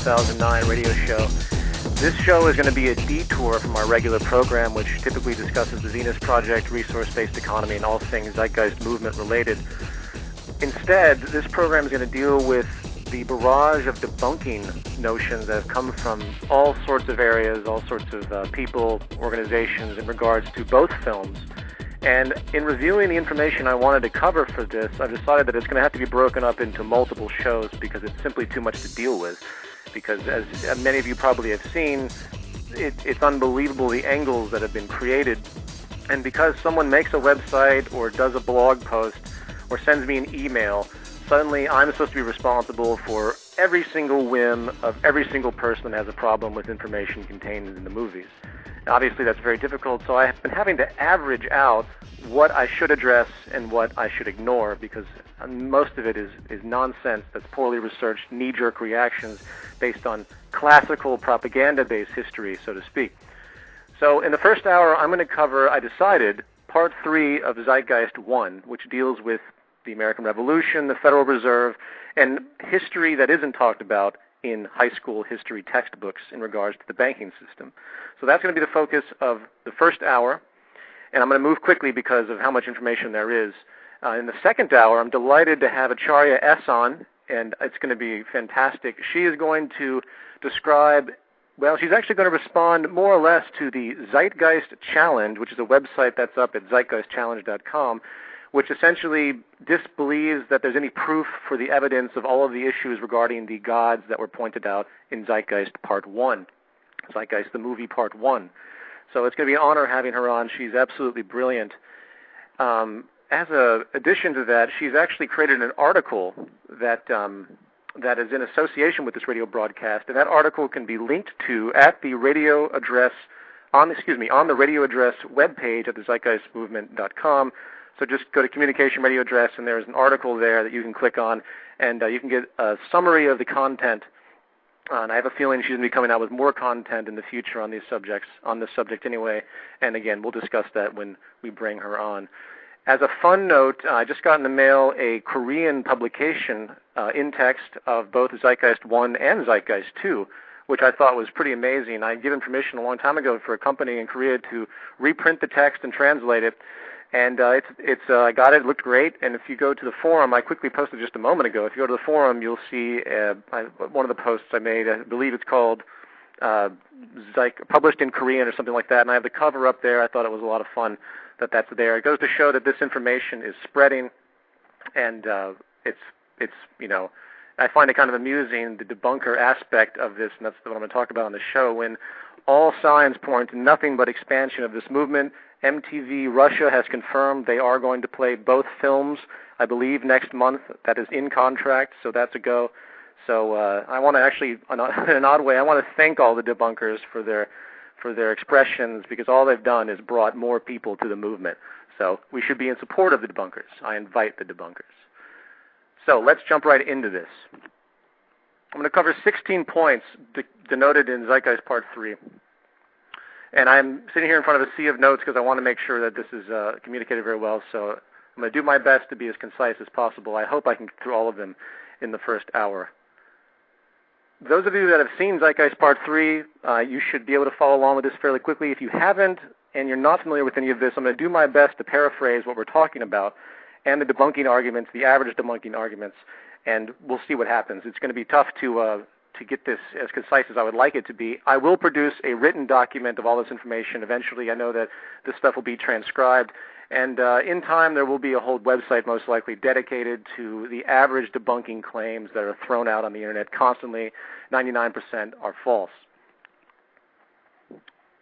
2009 radio show. This show is going to be a detour from our regular program, which typically discusses the Venus Project, resource-based economy, and all things Zeitgeist movement related. Instead, this program is going to deal with the barrage of debunking notions that have come from all sorts of areas, all sorts of people, organizations in regards to both films. And in reviewing the information I wanted to cover for this, I've decided that it's going to have to be broken up into multiple shows because it's simply too much to deal with. Because as many of you probably have seen, it's unbelievable the angles that have been created. And because someone makes a website or does a blog post or sends me an email, suddenly I'm supposed to be responsible for every single whim of every single person that has a problem with information contained in the movies. Obviously, that's very difficult, so I've been having to average out what I should address and what I should ignore, because most of it is nonsense that's poorly researched, knee-jerk reactions based on classical propaganda-based history, so to speak. So in the first hour, I'm going to cover, I decided, Part 3 of Zeitgeist 1, which deals with the American Revolution, the Federal Reserve, and history that isn't talked about in high school history textbooks in regards to the banking system. So that's going to be the focus of the first hour, and I'm going to move quickly because of how much information there is. In the second hour, I'm delighted to have Acharya S on, and it's going to be fantastic. She is going to describe, well, she's actually going to respond more or less to the Zeitgeist Challenge, which is a website that's up at zeitgeistchallenge.com, which essentially disbelieves that there's any proof for the evidence of all of the issues regarding the gods that were pointed out in Zeitgeist Part 1, Zeitgeist the movie Part 1. So it's going to be an honor having her on. She's absolutely brilliant. As an addition to that, she's actually created an article that is in association with this radio broadcast, and that article can be linked to at the radio address on the radio address webpage at the zeitgeistmovement.com. So just go to communication radio address, and there's an article there that you can click on, and you can get a summary of the content. And I have a feeling she's going to be coming out with more content in the future on these subjects, on this subject anyway. And again, we'll discuss that when we bring her on. As a fun note, I just got in the mail a Korean publication in text of both Zeitgeist 1 and Zeitgeist 2, which I thought was pretty amazing. I had given permission a long time ago for a company in Korea to reprint the text and translate it. And I got it. It looked great. And if you go to the forum, I quickly posted just a moment ago. If you go to the forum, you'll see one of the posts I made. I believe it's called Published in Korean or something like that. And I have the cover up there. I thought it was a lot of fun that that's there. It goes to show that this information is spreading, and it's I find it kind of amusing, the debunker aspect of this, and that's what I'm going to talk about on the show, when all signs point to nothing but expansion of this movement. MTV Russia has confirmed they are going to play both films, I believe, next month. That is in contract, so that's a go. So I want to actually, in an odd way, I want to thank all the debunkers for their expressions, because all they've done is brought more people to the movement. So we should be in support of the debunkers. I invite the debunkers. So let's jump right into this. I'm going to cover 16 points denoted in Zeitgeist Part 3. And I'm sitting here in front of a sea of notes because I want to make sure that this is communicated very well. So I'm going to do my best to be as concise as possible. I hope I can get through all of them in the first hour. Those of you that have seen Zeitgeist Part 3, you should be able to follow along with this fairly quickly. If you haven't and you're not familiar with any of this, I'm going to do my best to paraphrase what we're talking about and the debunking arguments, the average debunking arguments, and we'll see what happens. It's going to be tough to get this as concise as I would like it to be. I will produce a written document of all this information eventually. I know that this stuff will be transcribed, and in time there will be a whole website most likely dedicated to the average debunking claims that are thrown out on the internet constantly. 99% are false.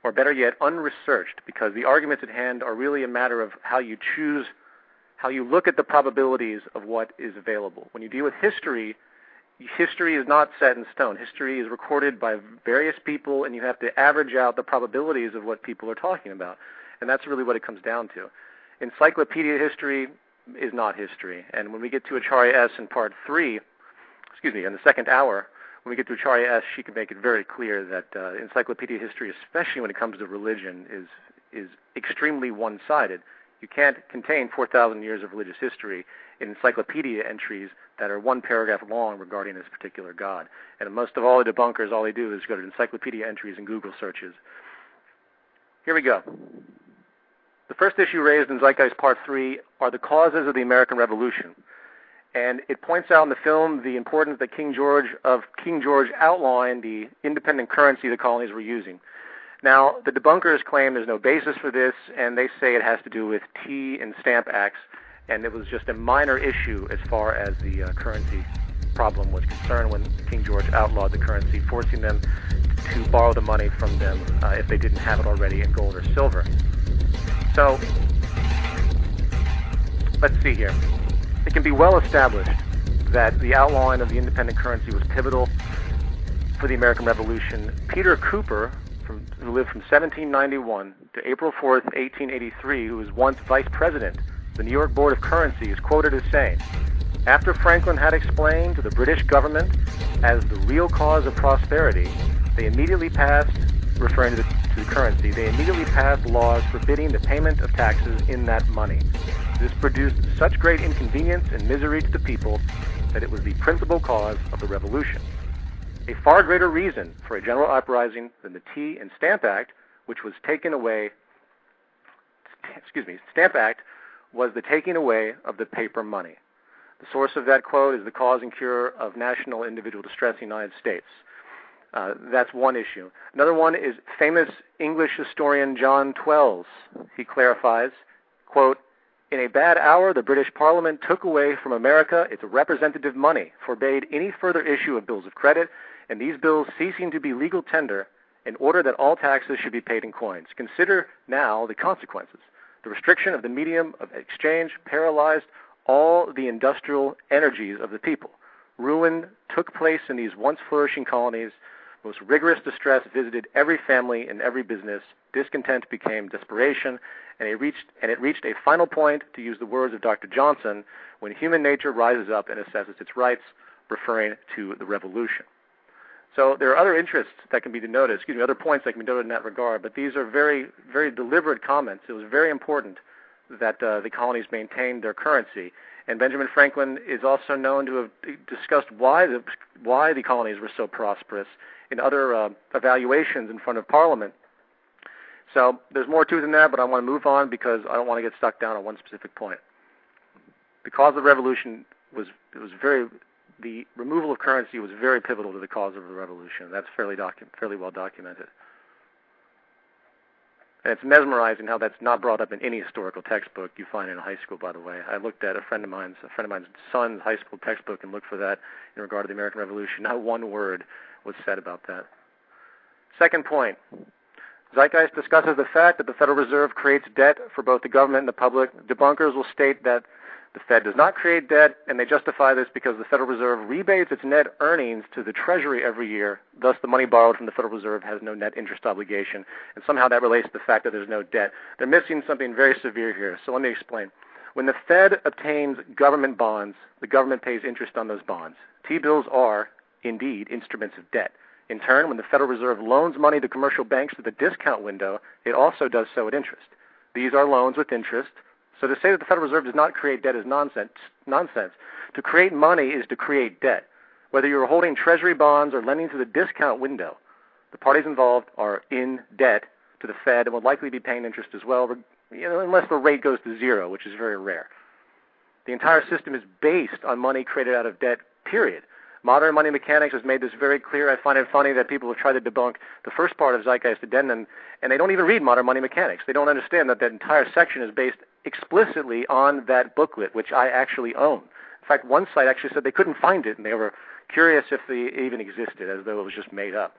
Or better yet, unresearched, because the arguments at hand are really a matter of how you choose, how you look at the probabilities of what is available. When you deal with history is not set in stone. History is recorded by various people, and you have to average out the probabilities of what people are talking about. And that's really what it comes down to. Encyclopedia history is not history. And when we get to Acharya S in Part 3, in the second hour, when we get to Acharya S, she can make it very clear that encyclopedia history, especially when it comes to religion, is extremely one-sided. You can't contain 4,000 years of religious history in encyclopedia entries that are one paragraph long regarding this particular god. And most of all the debunkers, all they do is go to encyclopedia entries and Google searches. Here we go. The first issue raised in Zeitgeist Part 3 are the causes of the American Revolution. And it points out in the film the importance that King George outlined the independent currency the colonies were using. Now, the debunkers claim there's no basis for this, and they say it has to do with tea and stamp acts, and it was just a minor issue as far as the currency problem was concerned when King George outlawed the currency, forcing them to borrow the money from them if they didn't have it already in gold or silver. So, let's see here. It can be well established that the outlawing of the independent currency was pivotal for the American Revolution. Peter Cooper, who lived from 1791 to April 4th, 1883, who was once vice president of the New York Board of Currency, is quoted as saying, "After Franklin had explained to the British government as the real cause of prosperity, they immediately passed, referring to the currency, they immediately passed laws forbidding the payment of taxes in that money. This produced such great inconvenience and misery to the people that it was the principal cause of the Revolution. A far greater reason for a general uprising than the Tea and Stamp Act, which was taken away, Stamp Act was the taking away of the paper money." The source of that quote is The Cause and Cure of National Individual Distress in the United States. That's one issue. Another one is famous English historian John Twells. He clarifies, quote, "In a bad hour, the British Parliament took away from America its representative money, forbade any further issue of bills of credit, and these bills ceasing to be legal tender, in order that all taxes should be paid in coins. Consider now the consequences. The restriction of the medium of exchange paralyzed all the industrial energies of the people. Ruin took place in these once flourishing colonies. Most rigorous distress visited every family and every business. Discontent became desperation, and it reached a final point, to use the words of Dr. Johnson, when human nature rises up and assesses its rights," referring to the Revolution. So there are other interests that can be denoted, other points that can be noted in that regard, but these are very, very deliberate comments. It was very important that the colonies maintained their currency. And Benjamin Franklin is also known to have discussed why the colonies were so prosperous in other evaluations in front of Parliament. So there's more to it than that, but I want to move on because I don't want to get stuck down on one specific point. The cause of the Revolution the removal of currency was very pivotal to the cause of the Revolution. That's fairly well documented. And it's mesmerizing how that's not brought up in any historical textbook you find in high school, by the way. I looked at a friend of mine's son's high school textbook and looked for that in regard to the American Revolution. Not one word was said about that. Second point. Zeitgeist discusses the fact that the Federal Reserve creates debt for both the government and the public. Debunkers will state that the Fed does not create debt, and they justify this because the Federal Reserve rebates its net earnings to the Treasury every year. Thus, the money borrowed from the Federal Reserve has no net interest obligation, and somehow that relates to the fact that there's no debt. They're missing something very severe here, so let me explain. When the Fed obtains government bonds, the government pays interest on those bonds. T-bills are, indeed, instruments of debt. In turn, when the Federal Reserve loans money to commercial banks through the discount window, it also does so at interest. These are loans with interest. So to say that the Federal Reserve does not create debt is nonsense. To create money is to create debt. Whether you're holding Treasury bonds or lending through the discount window, the parties involved are in debt to the Fed and will likely be paying interest as well, unless the rate goes to zero, which is very rare. The entire system is based on money created out of debt, period. Modern money mechanics has made this very clear. I find it funny that people have tried to debunk the first part of Zeitgeist Addendum, and they don't even read modern money mechanics. They don't understand that that entire section is based explicitly on that booklet, which I actually own. In fact, one site actually said they couldn't find it, and they were curious if it even existed, as though it was just made up.